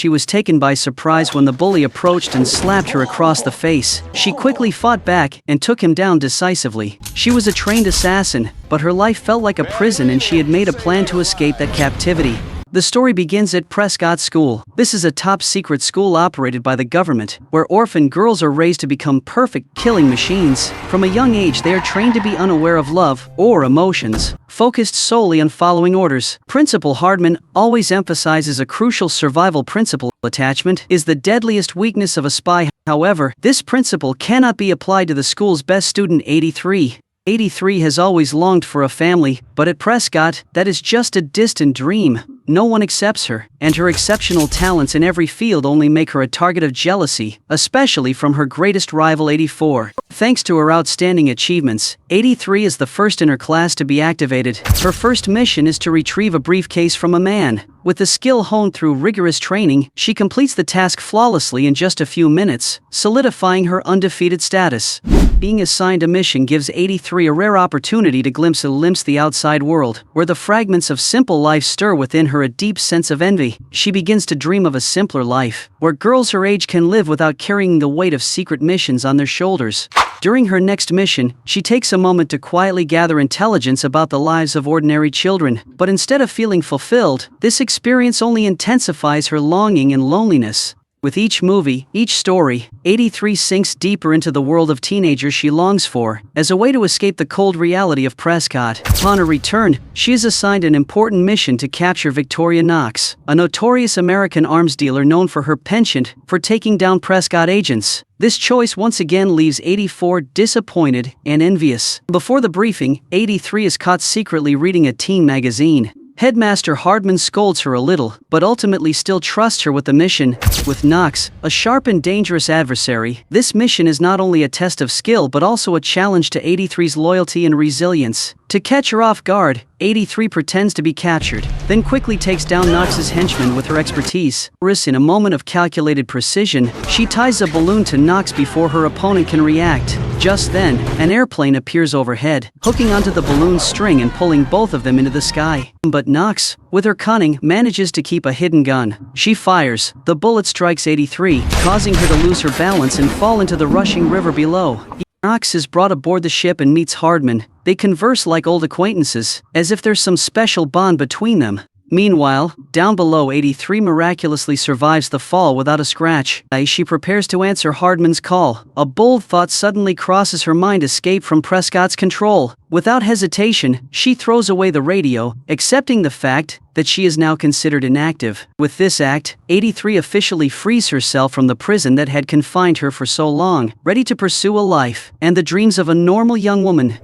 She was taken by surprise when the bully approached and slapped her across the face. She quickly fought back and took him down decisively. She was a trained assassin, but her life felt like a prison and she had made a plan to escape that captivity. The story begins at Prescott School. This is a top-secret school operated by the government, where orphan girls are raised to become perfect killing machines. From a young age, they are trained to be unaware of love or emotions, focused solely on following orders. Principal Hardman always emphasizes a crucial survival principle: attachment is the deadliest weakness of a spy. However, this principle cannot be applied to the school's best student, 83. 83 has always longed for a family, but at Prescott, that is just a distant dream. No one accepts her, and her exceptional talents in every field only make her a target of jealousy, especially from her greatest rival, 84. Thanks to her outstanding achievements, 83 is the first in her class to be activated. Her first mission is to retrieve a briefcase from a man. With the skill honed through rigorous training, she completes the task flawlessly in just a few minutes, solidifying her undefeated status. Being assigned a mission gives 83 a rare opportunity to glimpse the outside world, where the fragments of simple life stir within her a deep sense of envy. She begins to dream of a simpler life, where girls her age can live without carrying the weight of secret missions on their shoulders. During her next mission, she takes a moment to quietly gather intelligence about the lives of ordinary children, but instead of feeling fulfilled, this experience only intensifies her longing and loneliness. With each movie, each story, 83 sinks deeper into the world of teenagers she longs for, as a way to escape the cold reality of Prescott. Upon her return, she is assigned an important mission to capture Victoria Knox, a notorious American arms dealer known for her penchant for taking down Prescott agents. This choice once again leaves 84 disappointed and envious. Before the briefing, 83 is caught secretly reading a teen magazine. Headmaster Hardman scolds her a little, but ultimately still trusts her with the mission. With Knox, a sharp and dangerous adversary, this mission is not only a test of skill but also a challenge to 83's loyalty and resilience. To catch her off guard, 83 pretends to be captured, then quickly takes down Knox's henchmen with her expertise. In a moment of calculated precision, she ties a balloon to Knox before her opponent can react. Just then, an airplane appears overhead, hooking onto the balloon's string and pulling both of them into the sky. But Knox, with her cunning, manages to keep a hidden gun. She fires. The bullet strikes 83, causing her to lose her balance and fall into the rushing river below. Knox is brought aboard the ship and meets Hardman. They converse like old acquaintances, as if there's some special bond between them. Meanwhile, down below, 83 miraculously survives the fall without a scratch. As she prepares to answer Hardman's call, a bold thought suddenly crosses her mind: escape from Prescott's control. Without hesitation, she throws away the radio, accepting the fact that she is now considered inactive. With this act, 83 officially frees herself from the prison that had confined her for so long, ready to pursue a life and the dreams of a normal young woman.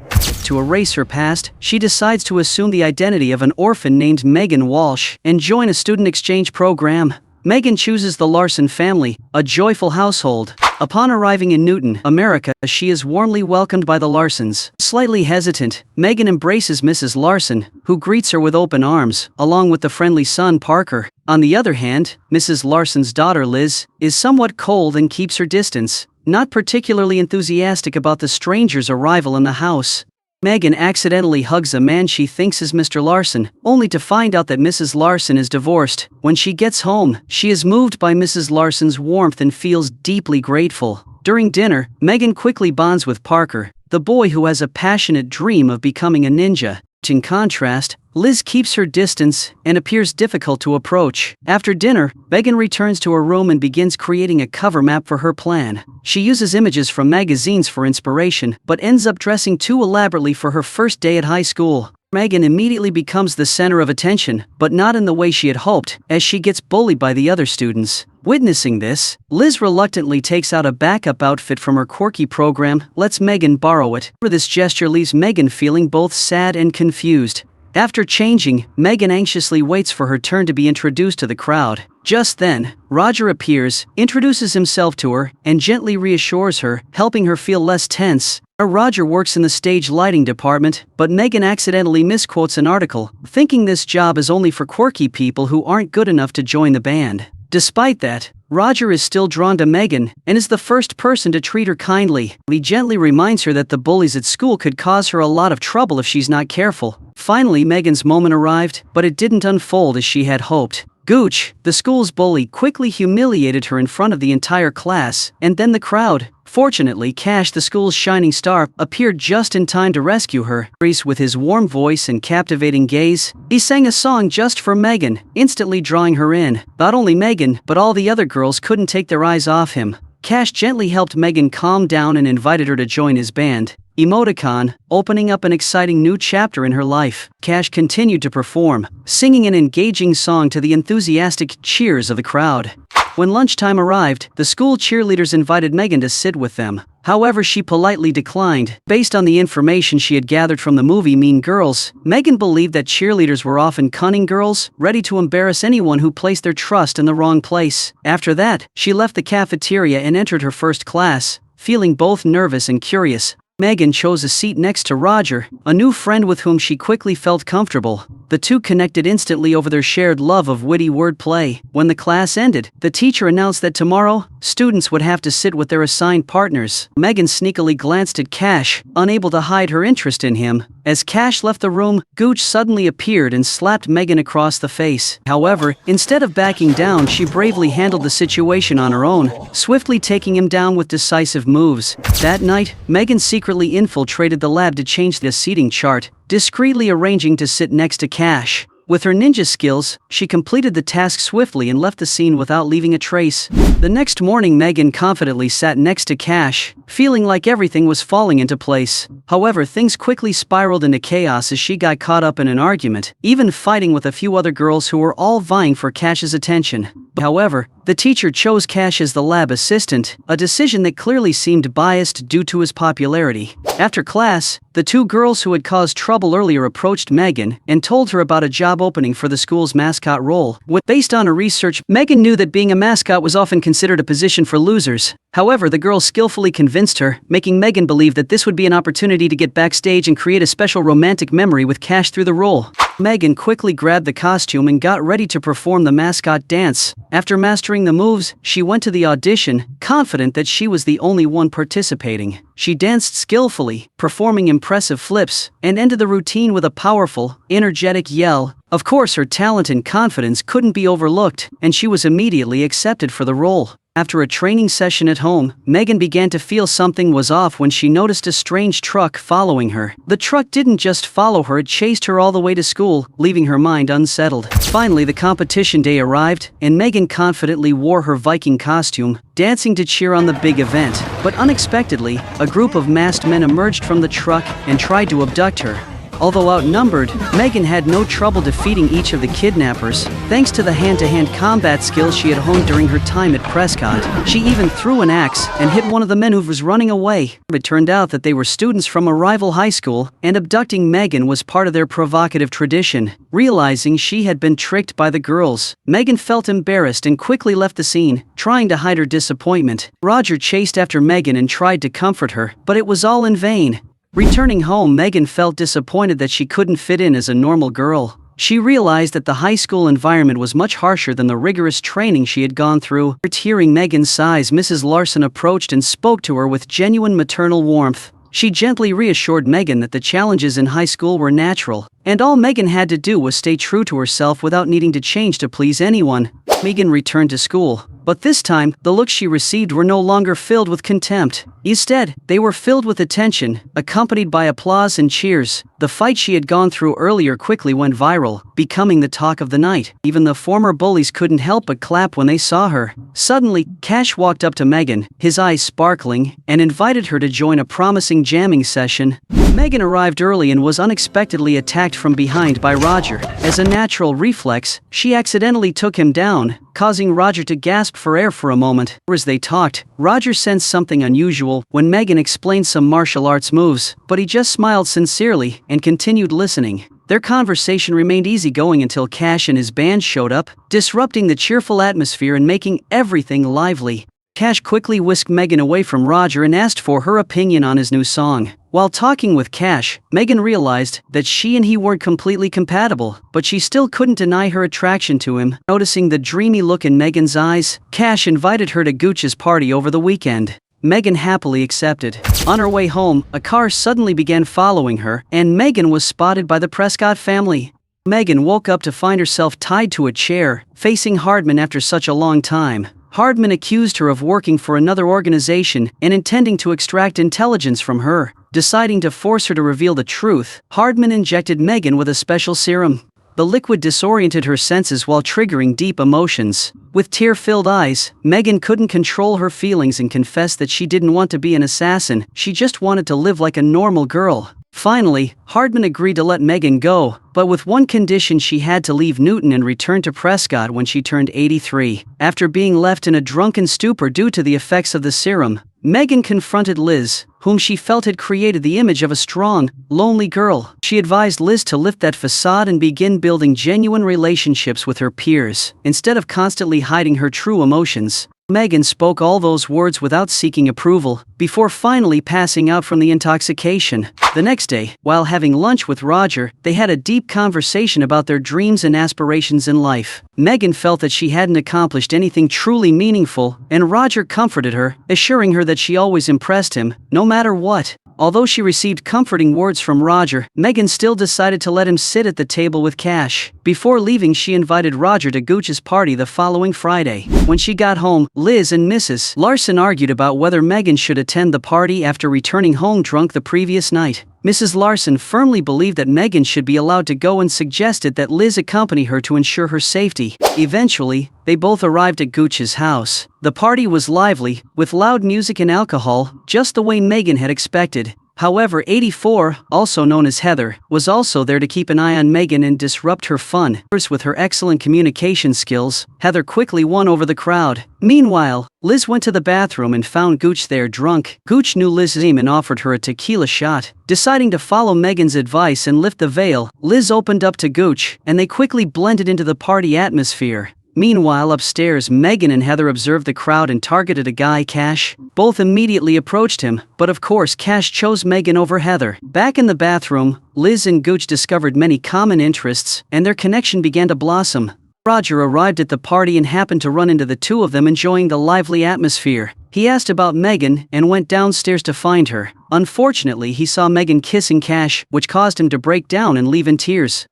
To erase her past, she decides to assume the identity of an orphan named Megan Walsh and join a student exchange program. Megan chooses the Larson family, a joyful household. Upon arriving in Newton, America, she is warmly welcomed by the Larsons. Slightly hesitant, Megan embraces Mrs. Larson, who greets her with open arms, along with the friendly son Parker. On the other hand, Mrs. Larson's daughter Liz is somewhat cold and keeps her distance, not particularly enthusiastic about the stranger's arrival in the house. Megan accidentally hugs a man she thinks is Mr. Larson, only to find out that Mrs. Larson is divorced. When she gets home, she is moved by Mrs. Larson's warmth and feels deeply grateful. During dinner, Megan quickly bonds with Parker, the boy who has a passionate dream of becoming a ninja. In contrast, Liz keeps her distance and appears difficult to approach. After dinner, Megan returns to her room and begins creating a cover map for her plan. She uses images from magazines for inspiration, but ends up dressing too elaborately for her first day at high school. Megan immediately becomes the center of attention, but not in the way she had hoped, as she gets bullied by the other students. Witnessing this, Liz reluctantly takes out a backup outfit from her quirky program, lets Megan borrow it. This gesture leaves Megan feeling both sad and confused. After changing, Megan anxiously waits for her turn to be introduced to the crowd. Just then, Roger appears, introduces himself to her, and gently reassures her, helping her feel less tense. Roger works in the stage lighting department, but Megan accidentally misquotes an article, thinking this job is only for quirky people who aren't good enough to join the band. Despite that, Roger is still drawn to Megan and is the first person to treat her kindly. He gently reminds her that the bullies at school could cause her a lot of trouble if she's not careful. Finally, Megan's moment arrived, but it didn't unfold as she had hoped. Gooch, the school's bully, quickly humiliated her in front of the entire class, and then the crowd. Fortunately, Cash, the school's shining star, appeared just in time to rescue her. With his warm voice and captivating gaze, he sang a song just for Megan, instantly drawing her in. Not only Megan, but all the other girls couldn't take their eyes off him. Cash gently helped Megan calm down and invited her to join his band. Emoticon, opening up an exciting new chapter in her life. Cash continued to perform, singing an engaging song to the enthusiastic cheers of the crowd. When lunchtime arrived, the school cheerleaders invited Megan to sit with them. However, she politely declined. Based on the information she had gathered from the movie Mean Girls, Megan believed that cheerleaders were often cunning girls, ready to embarrass anyone who placed their trust in the wrong place. After that, she left the cafeteria and entered her first class, feeling both nervous and curious. Megan chose a seat next to Roger, a new friend with whom she quickly felt comfortable. The two connected instantly over their shared love of witty wordplay. When the class ended, the teacher announced that tomorrow, students would have to sit with their assigned partners. Megan sneakily glanced at Cash, unable to hide her interest in him. As Cash left the room, Gooch suddenly appeared and slapped Megan across the face. However, instead of backing down, she bravely handled the situation on her own, swiftly taking him down with decisive moves. That night, Megan secretly infiltrated the lab to change the seating chart, discreetly arranging to sit next to Cash. With her ninja skills, she completed the task swiftly and left the scene without leaving a trace. The next morning, Megan confidently sat next to Cash, feeling like everything was falling into place. However, things quickly spiraled into chaos as she got caught up in an argument, even fighting with a few other girls who were all vying for Cash's attention. However, the teacher chose Cash as the lab assistant, a decision that clearly seemed biased due to his popularity. After class, the two girls who had caused trouble earlier approached Megan and told her about a job opening for the school's mascot role. Based on her research, Megan knew that being a mascot was often considered a position for losers. However, the girls skillfully convinced her, making Megan believe that this would be an opportunity to get backstage and create a special romantic memory with Cash through the role. Megan quickly grabbed the costume and got ready to perform the mascot dance. After mastering the moves, she went to the audition, confident that she was the only one participating. She danced skillfully, performing impressive flips, and ended the routine with a powerful, energetic yell. Of course, her talent and confidence couldn't be overlooked, and she was immediately accepted for the role. After a training session at home, Megan began to feel something was off when she noticed a strange truck following her. The truck didn't just follow her, it chased her all the way to school, leaving her mind unsettled. Finally, the competition day arrived, and Megan confidently wore her Viking costume, dancing to cheer on the big event. But unexpectedly, a group of masked men emerged from the truck and tried to abduct her. Although outnumbered, Megan had no trouble defeating each of the kidnappers, thanks to the hand-to-hand combat skills she had honed during her time at Prescott. She even threw an axe and hit one of the men who was running away. It turned out that they were students from a rival high school, and abducting Megan was part of their provocative tradition. Realizing she had been tricked by the girls, Megan felt embarrassed and quickly left the scene, trying to hide her disappointment. Roger chased after Megan and tried to comfort her, but it was all in vain. Returning home, Megan felt disappointed that she couldn't fit in as a normal girl. She realized that the high school environment was much harsher than the rigorous training she had gone through. Hearing Megan's sighs, Mrs. Larson approached and spoke to her with genuine maternal warmth. She gently reassured Megan that the challenges in high school were natural, and all Megan had to do was stay true to herself without needing to change to please anyone. Megan returned to school, but this time, the looks she received were no longer filled with contempt. Instead, they were filled with attention, accompanied by applause and cheers. The fight she had gone through earlier quickly went viral, becoming the talk of the night. Even the former bullies couldn't help but clap when they saw her. Suddenly, Cash walked up to Megan, his eyes sparkling, and invited her to join a promising jamming session. Megan arrived early and was unexpectedly attacked from behind by Roger. As a natural reflex, she accidentally took him down, causing Roger to gasp for air for a moment. As they talked, Roger sensed something unusual when Megan explained some martial arts moves, but he just smiled sincerely and continued listening. Their conversation remained easygoing until Cash and his band showed up, disrupting the cheerful atmosphere and making everything lively. Cash quickly whisked Megan away from Roger and asked for her opinion on his new song. While talking with Cash, Megan realized that she and he weren't completely compatible, but she still couldn't deny her attraction to him. Noticing the dreamy look in Megan's eyes, Cash invited her to Gooch's party over the weekend. Megan happily accepted. On her way home, a car suddenly began following her, and Megan was spotted by the Prescott family. Megan woke up to find herself tied to a chair, facing Hardman after such a long time. Hardman accused her of working for another organization and intending to extract intelligence from her. Deciding to force her to reveal the truth, Hardman injected Megan with a special serum. The liquid disoriented her senses while triggering deep emotions. With tear-filled eyes, Megan couldn't control her feelings and confessed that she didn't want to be an assassin, she just wanted to live like a normal girl. Finally, Hardman agreed to let Megan go, but with one condition: she had to leave Newton and return to Prescott when she turned 83. After being left in a drunken stupor due to the effects of the serum, Megan confronted Liz, whom she felt had created the image of a strong, lonely girl. She advised Liz to lift that facade and begin building genuine relationships with her peers, instead of constantly hiding her true emotions. Megan spoke all those words without seeking approval, before finally passing out from the intoxication. The next day, while having lunch with Roger, they had a deep conversation about their dreams and aspirations in life. Megan felt that she hadn't accomplished anything truly meaningful, and Roger comforted her, assuring her that she always impressed him, no matter what. Although she received comforting words from Roger, Megan still decided to let him sit at the table with Cash. Before leaving, she invited Roger to Gooch's party the following Friday. When she got home, Liz and Mrs. Larson argued about whether Megan should attend the party after returning home drunk the previous night. Mrs. Larson firmly believed that Megan should be allowed to go and suggested that Liz accompany her to ensure her safety. Eventually, they both arrived at Gooch's house. The party was lively, with loud music and alcohol, just the way Megan had expected. However, 84, also known as Heather, was also there to keep an eye on Megan and disrupt her fun. With her excellent communication skills, Heather quickly won over the crowd. Meanwhile, Liz went to the bathroom and found Gooch there drunk. Gooch knew Liz's name and offered her a tequila shot. Deciding to follow Megan's advice and lift the veil, Liz opened up to Gooch, and they quickly blended into the party atmosphere. Meanwhile, upstairs, Megan and Heather observed the crowd and targeted a guy, Cash. Both immediately approached him, but of course Cash chose Megan over Heather. Back in the bathroom, Liz and Gooch discovered many common interests, and their connection began to blossom. Roger arrived at the party and happened to run into the two of them enjoying the lively atmosphere. He asked about Megan and went downstairs to find her. Unfortunately, he saw Megan kissing Cash, which caused him to break down and leave in tears.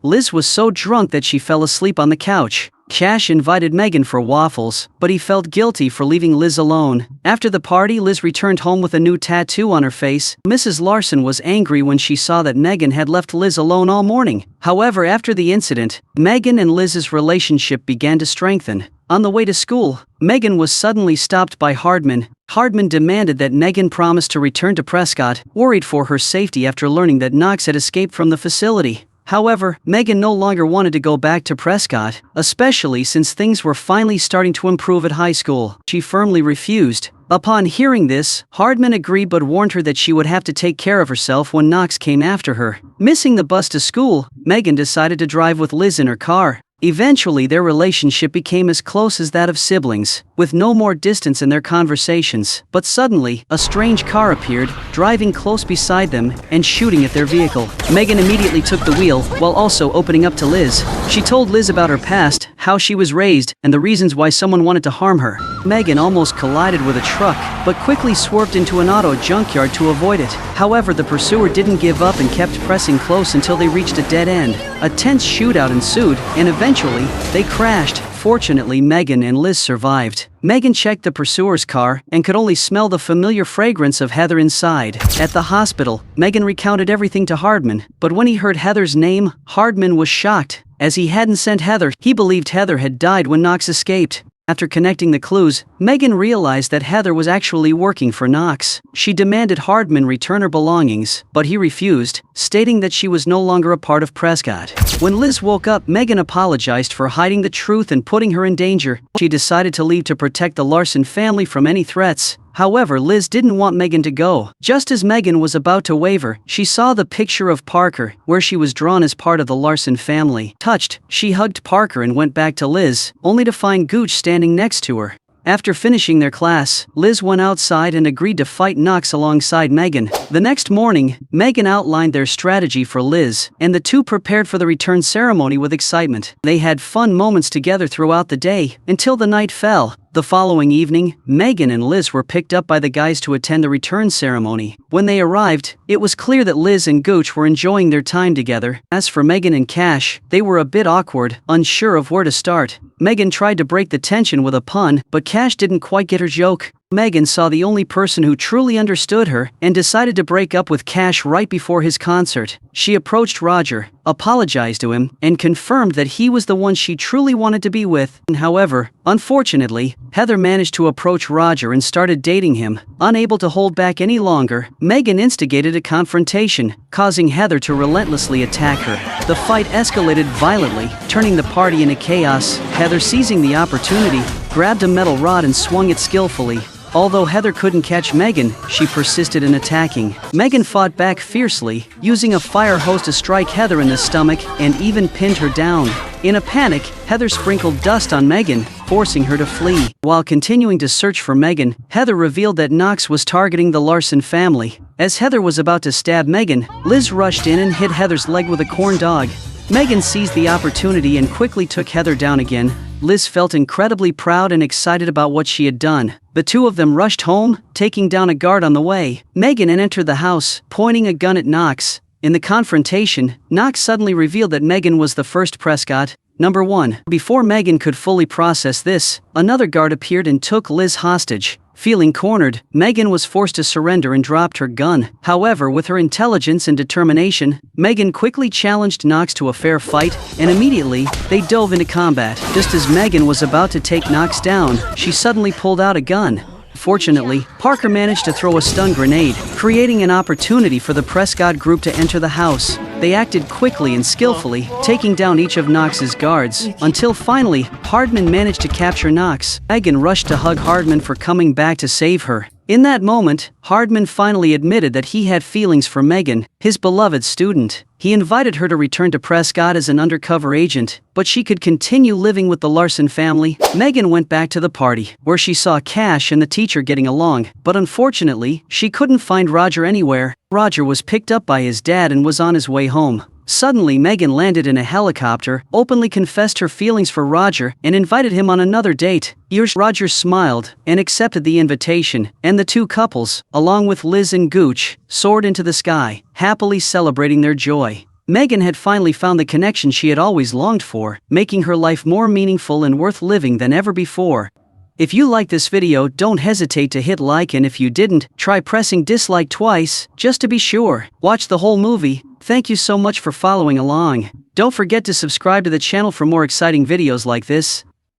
Liz was so drunk that she fell asleep on the couch. Cash invited Megan for waffles, but he felt guilty for leaving Liz alone. After the party, Liz returned home with a new tattoo on her face. Mrs. Larson was angry when she saw that Megan had left Liz alone all morning. However, after the incident, Megan and Liz's relationship began to strengthen. On the way to school, Megan was suddenly stopped by Hardman. Hardman demanded that Megan promise to return to Prescott, worried for her safety after learning that Knox had escaped from the facility. However, Megan no longer wanted to go back to Prescott, especially since things were finally starting to improve at high school. She firmly refused. Upon hearing this, Hardman agreed but warned her that she would have to take care of herself when Knox came after her. Missing the bus to school, Megan decided to drive with Liz in her car. Eventually, their relationship became as close as that of siblings, with no more distance in their conversations. But suddenly, a strange car appeared, driving close beside them and shooting at their vehicle. Megan immediately took the wheel, while also opening up to Liz. She told Liz about her past, how she was raised, and the reasons why someone wanted to harm her. Megan almost collided with a truck, but quickly swerved into an auto junkyard to avoid it. However, the pursuer didn't give up and kept pressing close until they reached a dead end. A tense shootout ensued, and eventually, they crashed. Fortunately, Megan and Liz survived. Megan checked the pursuer's car and could only smell the familiar fragrance of Heather inside. At the hospital, Megan recounted everything to Hardman, but when he heard Heather's name, Hardman was shocked. As he hadn't sent Heather, he believed Heather had died when Knox escaped. After connecting the clues, Megan realized that Heather was actually working for Knox. She demanded Hardman return her belongings, but he refused, stating that she was no longer a part of Prescott. When Liz woke up, Megan apologized for hiding the truth and putting her in danger. She decided to leave to protect the Larson family from any threats. However, Liz didn't want Megan to go. Just as Megan was about to waver, she saw the picture of Parker, where she was drawn as part of the Larson family. Touched, she hugged Parker and went back to Liz, only to find Gooch standing next to her. After finishing their class, Liz went outside and agreed to fight Knox alongside Megan. The next morning, Megan outlined their strategy for Liz, and the two prepared for the return ceremony with excitement. They had fun moments together throughout the day, until the night fell. The following evening, Megan and Liz were picked up by the guys to attend the return ceremony. When they arrived, it was clear that Liz and Gooch were enjoying their time together. As for Megan and Cash, they were a bit awkward, unsure of where to start. Megan tried to break the tension with a pun, but Cash didn't quite get her joke. Megan saw the only person who truly understood her and decided to break up with Cash right before his concert. She approached Roger, apologized to him, and confirmed that he was the one she truly wanted to be with. However, unfortunately, Heather managed to approach Roger and started dating him. Unable to hold back any longer, Megan instigated a confrontation, causing Heather to relentlessly attack her. The fight escalated violently, turning the party into chaos. Heather, seizing the opportunity, grabbed a metal rod and swung it skillfully. Although Heather couldn't catch Megan, she persisted in attacking. Megan fought back fiercely, using a fire hose to strike Heather in the stomach and even pinned her down. In a panic, Heather sprinkled dust on Megan, forcing her to flee. While continuing to search for Megan, Heather revealed that Knox was targeting the Larson family. As Heather was about to stab Megan, Liz rushed in and hit Heather's leg with a corn dog. Megan seized the opportunity and quickly took Heather down again. Liz felt incredibly proud and excited about what she had done. The two of them rushed home, taking down a guard on the way. Megan entered the house, pointing a gun at Knox. In the confrontation, Knox suddenly revealed that Megan was the first Prescott. Number 1. Before Megan could fully process this, another guard appeared and took Liz hostage. Feeling cornered, Megan was forced to surrender and dropped her gun. However, with her intelligence and determination, Megan quickly challenged Knox to a fair fight, and immediately, they dove into combat. Just as Megan was about to take Knox down, she suddenly pulled out a gun. Fortunately, Parker managed to throw a stun grenade, creating an opportunity for the Prescott group to enter the house. They acted quickly and skillfully, taking down each of Knox's guards, until finally, Hardman managed to capture Knox. Megan rushed to hug Hardman for coming back to save her. In that moment, Hardman finally admitted that he had feelings for Megan, his beloved student. He invited her to return to Prescott as an undercover agent, but she could continue living with the Larson family. Megan went back to the party, where she saw Cash and the teacher getting along, but unfortunately, she couldn't find Roger anywhere. Roger was picked up by his dad and was on his way home. Suddenly, Megan landed in a helicopter, openly confessed her feelings for Roger, and invited him on another date. Roger smiled and accepted the invitation, and the two couples, along with Liz and Gooch, soared into the sky, happily celebrating their joy. Megan had finally found the connection she had always longed for, making her life more meaningful and worth living than ever before. If you liked this video, don't hesitate to hit like, and if you didn't, try pressing dislike twice, just to be sure. Watch the whole movie. Thank you so much for following along. Don't forget to subscribe to the channel for more exciting videos like this.